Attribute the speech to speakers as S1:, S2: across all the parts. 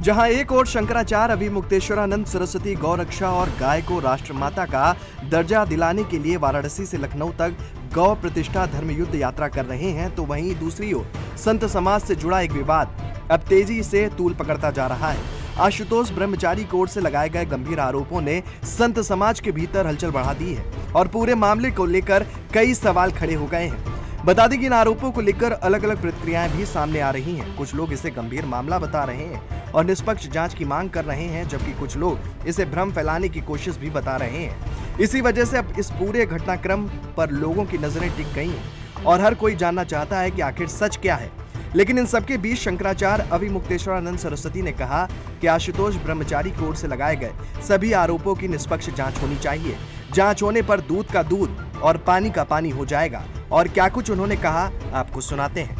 S1: जहां एक ओर शंकराचार्य अभिमुक्तेश्वरानंद सरस्वती गौरक्षा और गाय को राष्ट्रमाता का दर्जा दिलाने के लिए वाराणसी से लखनऊ तक गौ प्रतिष्ठा धर्म युद्ध यात्रा कर रहे हैं, तो वहीं दूसरी ओर संत समाज से जुड़ा एक विवाद अब तेजी से तूल पकड़ता जा रहा है। आशुतोष ब्रह्मचारी की ओर से लगाए गए गंभीर आरोपों ने संत समाज के भीतर हलचल बढ़ा दी है और पूरे मामले को लेकर कई सवाल खड़े हो गए हैं। बता दें कि इन आरोपों को लेकर अलग अलग प्रतिक्रियाएं भी सामने आ रही हैं। कुछ लोग इसे गंभीर मामला बता रहे हैं और निष्पक्ष जांच की मांग कर रहे हैं, जबकि कुछ लोग इसे भ्रम फैलाने की कोशिश भी बता रहे हैं। इसी वजह से अब इस पूरे घटनाक्रम पर लोगों की नजरें टिक गई हैं और हर कोई जानना चाहता है कि आखिर सच क्या है। लेकिन इन सबके बीच शंकराचार्य अभिमुक्तेश्वरानंद सरस्वती ने कहा कि आशुतोष ब्रह्मचारी की ओर से लगाए गए सभी आरोपों की निष्पक्ष जांच होनी चाहिए। जांच होने पर दूध का दूध और पानी का पानी हो जाएगा। और क्या कुछ उन्होंने कहा, आपको सुनाते हैं।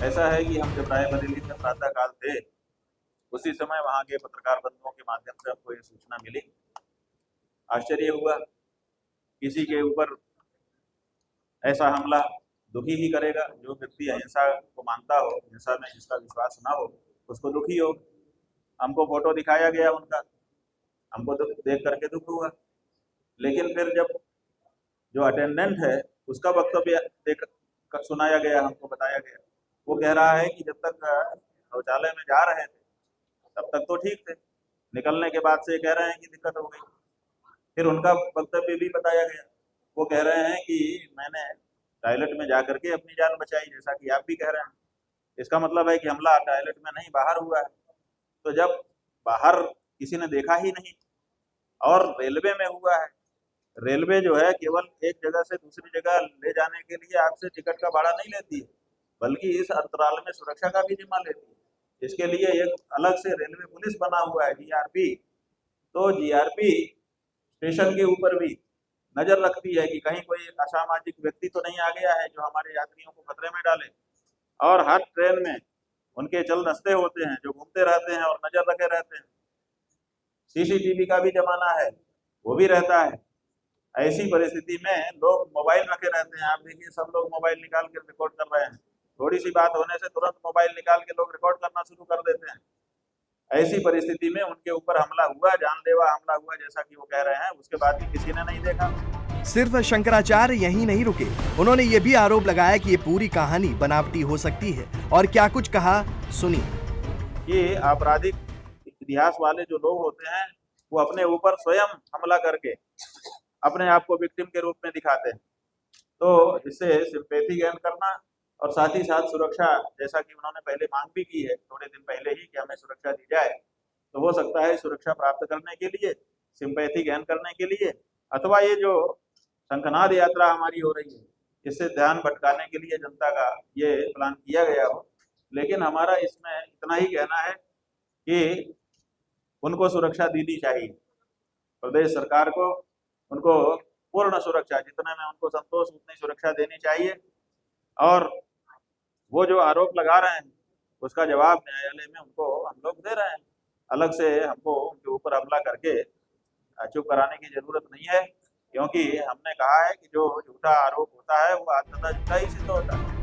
S2: ऐसा है कि हम जब रायबरेली में प्रातः काल थे, उसी समय वहां के पत्रकार बंधुओं के माध्यम से हमको ये सूचना मिली। आश्चर्य हुआ, किसी के ऊपर ऐसा हमला दुखी ही करेगा। जो व्यक्ति अहिंसा को मानता हो, हिंसा में जिसका विश्वास ना हो, उसको दुखी हो। हमको फोटो दिखाया गया उनका, हमको देख करके दुख हुआ। लेकिन फिर जब जो अटेंडेंट है उसका वक्तव्य देख सुनाया गया, हमको बताया गया, वो कह रहा है कि जब तक शौचालय में जा रहे थे तब तक तो ठीक थे, निकलने के बाद से कह रहे हैं कि दिक्कत हो गई। फिर उनका वक्तव्य भी बताया गया, वो कह रहे हैं कि मैंने टॉयलेट में जा करके अपनी जान बचाई, जैसा कि आप भी कह रहे हैं। इसका मतलब है कि हमला टॉयलेट में नहीं, बाहर हुआ है। तो जब बाहर किसी ने देखा ही नहीं और रेलवे में हुआ है, रेलवे जो है केवल एक जगह से दूसरी जगह ले जाने के लिए आपसे टिकट का भाड़ा नहीं लेती है, बल्कि इस अंतराल में सुरक्षा का भी जिम्मा लेती है। इसके लिए एक अलग से रेलवे पुलिस बना हुआ है, जीआरपी। तो जीआरपी स्टेशन के ऊपर भी नजर रखती है कि कहीं कोई असामाजिक व्यक्ति तो नहीं आ गया है जो हमारे यात्रियों को खतरे में डाले। और हर ट्रेन में उनके चल दस्ते होते हैं जो घूमते रहते हैं और नजर रखे रहते हैं। सीसीटीवी का भी जमाना है, वो भी रहता है। ऐसी परिस्थिति में लोग मोबाइल रखे रहते हैं। आप देखिए, सब लोग मोबाइल निकाल के रिकॉर्ड कर रहे हैं। थोड़ी सी बात होने से तुरंत मोबाइल निकाल के लोग रिकॉर्ड करना शुरू कर देते हैं। ऐसी परिस्थिति में उनके ऊपर हमला हुआ, जानलेवा हमला हुआ, जैसा कि वो कह रहे हैं। उसके बाद भी किसी ने नहीं देखा।
S1: सिर्फ शंकराचार्य यहीं नहीं रुके, उन्होंने ये भी आरोप लगाया कि ये पूरी कहानी बनावटी हो सकती है। और क्या कुछ कहा, सुनिए।
S2: ये आपराधिक इतिहास वाले जो लोग होते हैं, वो अपने ऊपर स्वयं हमला करके अपने आप को विक्टिम के रूप में दिखाते हैं। तो इससे सिंपैथी गेन करना और साथ ही साथ सुरक्षा, जैसा कि उन्होंने पहले मांग भी की है थोड़े दिन पहले ही कि हमें सुरक्षा दी जाए, तो हो सकता है सुरक्षा प्राप्त करने के लिए, सिंपैथी गेन करने के लिए, अथवा ये जो शंखनाद यात्रा हमारी हो रही है, इससे ध्यान भटकाने के लिए जनता का ये प्लान किया गया हो। लेकिन हमारा इसमें इतना ही कहना है कि उनको सुरक्षा देनी चाहिए। प्रदेश सरकार को उनको पूर्ण सुरक्षा, जितने में उनको संतोष उतनी सुरक्षा देनी चाहिए। और वो जो आरोप लगा रहे हैं उसका जवाब न्यायालय में उनको हम लोग दे रहे हैं। अलग से हमको उनके ऊपर हमला करके चुप कराने की जरूरत नहीं है, क्योंकि हमने कहा है कि जो झूठा आरोप होता है वो अंततः झूठा ही सिद्ध होता है।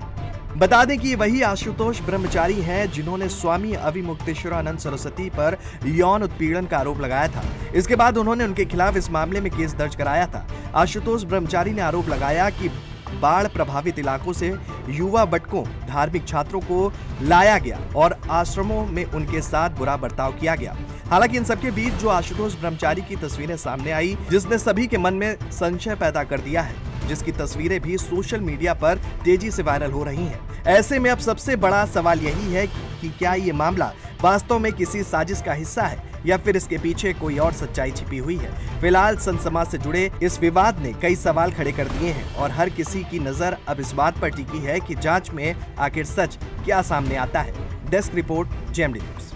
S1: बता दें कि वही आशुतोष ब्रह्मचारी हैं जिन्होंने स्वामी अभिमुक्तेश्वरानंद सरस्वती पर यौन उत्पीड़न का आरोप लगाया था। इसके बाद उन्होंने उनके खिलाफ इस मामले में केस दर्ज कराया था। आशुतोष ब्रह्मचारी ने आरोप लगाया कि बाढ़ प्रभावित इलाकों से युवा बटकों, धार्मिक छात्रों को लाया गया और आश्रमों में उनके साथ बुरा बर्ताव किया गया। हालांकि इन सबके बीच जो आशुतोष ब्रह्मचारी की तस्वीरें सामने आई, जिसने सभी के मन में संशय पैदा कर दिया है, जिसकी तस्वीरें भी सोशल मीडिया पर तेजी से वायरल हो रही हैं। ऐसे में अब सबसे बड़ा सवाल यही है कि क्या ये मामला वास्तव में किसी साजिश का हिस्सा है या फिर इसके पीछे कोई और सच्चाई छिपी हुई है। फिलहाल संत समाज से जुड़े इस विवाद ने कई सवाल खड़े कर दिए हैं और हर किसी की नजर अब इस बात पर टिकी है कि जांच में आखिर सच क्या सामने आता है। Desk report, JMD news.